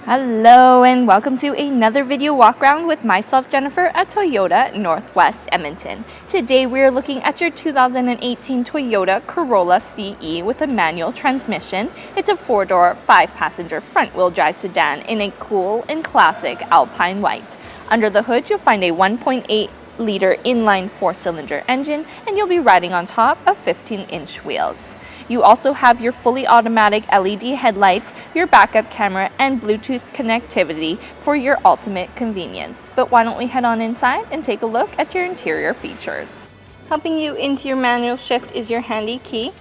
Hello and welcome to another video walk around with myself, Jennifer, at Toyota Northwest Edmonton. Today we are looking at your 2018 Toyota Corolla CE with a manual transmission. It's a 4-door, 5-passenger front-wheel drive sedan in a cool and classic alpine white. Under the hood you'll find a 1.8-liter inline 4-cylinder engine, and you'll be riding on top of 15-inch wheels. You also have your fully automatic LED headlights, your backup camera, and Bluetooth connectivity for your ultimate convenience. But why don't we head on inside and take a look at your interior features. Helping you into your manual shift is your handy key.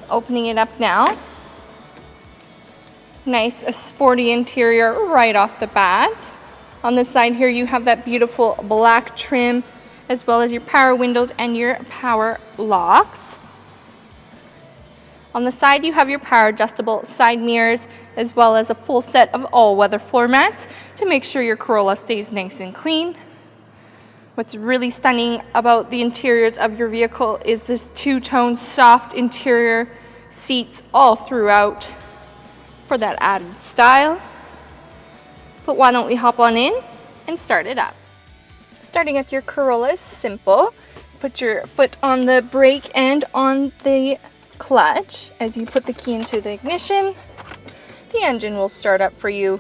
Opening it up now. Nice sporty interior right off the bat. On the side here you have that beautiful black trim, as well as your power windows and your power locks. On the side you have your power adjustable side mirrors, as well as a full set of all-weather floor mats to make sure your Corolla stays nice and clean. What's really stunning about the interiors of your vehicle is this two-tone soft interior seats all throughout for that added style. But why don't we hop on in and start it up. Starting up your Corolla is simple. Put your foot on the brake and on the clutch. As you put the key into the ignition, the engine will start up for you.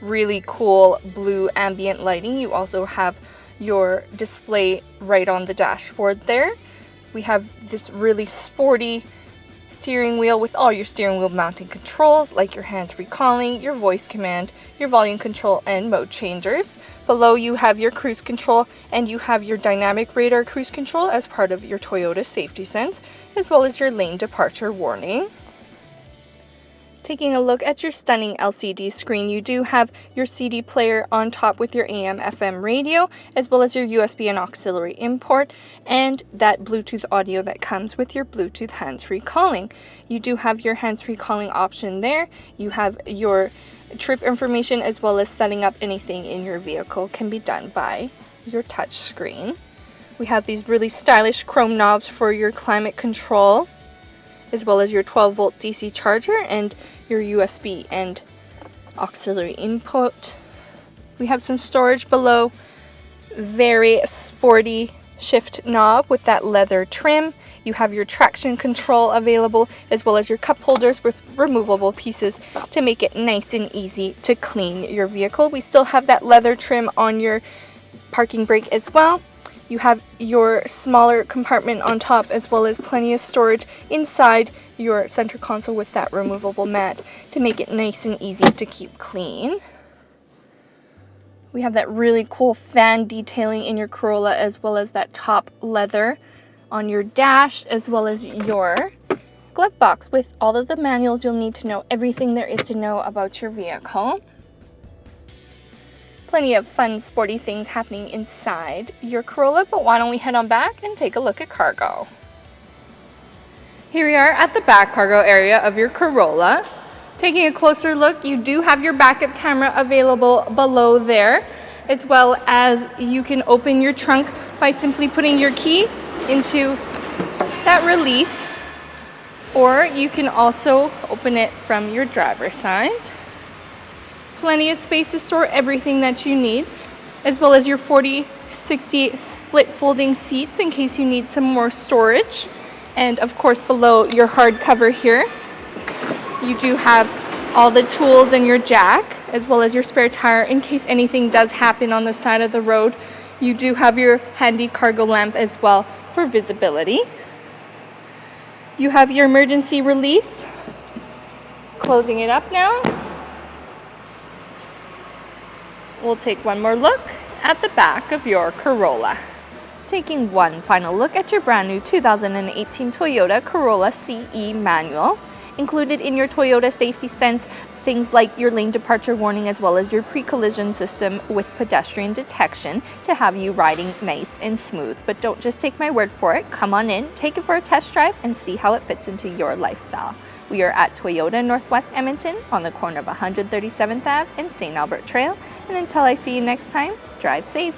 Really cool blue ambient lighting. You also have your display right on the dashboard there. We have this really sporty steering wheel with all your steering wheel mounting controls, like your hands-free calling, your voice command, your volume control, and mode changers. Below you have your cruise control, and you have your dynamic radar cruise control as part of your Toyota safety sense, as well as your lane departure warning. Taking a look at your stunning LCD screen, you do have your CD player on top with your AM/FM radio, as well as your USB and auxiliary import, and that Bluetooth audio that comes with your Bluetooth hands-free calling. You do have your hands-free calling option there. You have your trip information, as well as setting up anything in your vehicle can be done by your touch screen. We have these really stylish chrome knobs for your climate control, as well as your 12-volt DC charger and your USB and auxiliary input. We have some storage below. Very sporty shift knob with that leather trim. You have your traction control available, as well as your cup holders with removable pieces to make it nice and easy to clean your vehicle. We still have that leather trim on your parking brake as well. You have your smaller compartment on top, as well as plenty of storage inside your center console with that removable mat to make it nice and easy to keep clean. We have that really cool fan detailing in your Corolla, as well as that top leather on your dash, as well as your glove box with all of the manuals you'll need to know everything there is to know about your vehicle. Plenty of fun, sporty things happening inside your Corolla, but why don't we head on back and take a look at cargo. Here we are at the back cargo area of your Corolla. Taking a closer look, you do have your backup camera available below there, as well as you can open your trunk by simply putting your key into that release, or you can also open it from your driver's side. Plenty of space to store everything that you need, as well as your 40/60 split folding seats in case you need some more storage. And of course below your hard cover here, you do have all the tools and your jack, as well as your spare tire in case anything does happen on the side of the road. You do have your handy cargo lamp as well for visibility. You have your emergency release. Closing it up now. We'll take one more look at the back of your Corolla. Taking one final look at your brand new 2018 Toyota Corolla CE Manual. Included in your Toyota safety sense, things like your lane departure warning, as well as your pre-collision system with pedestrian detection to have you riding nice and smooth. But don't just take my word for it. Come on in, take it for a test drive, and see how it fits into your lifestyle. We are at Toyota Northwest Edmonton on the corner of 137th Ave and St. Albert Trail. And until I see you next time, drive safe.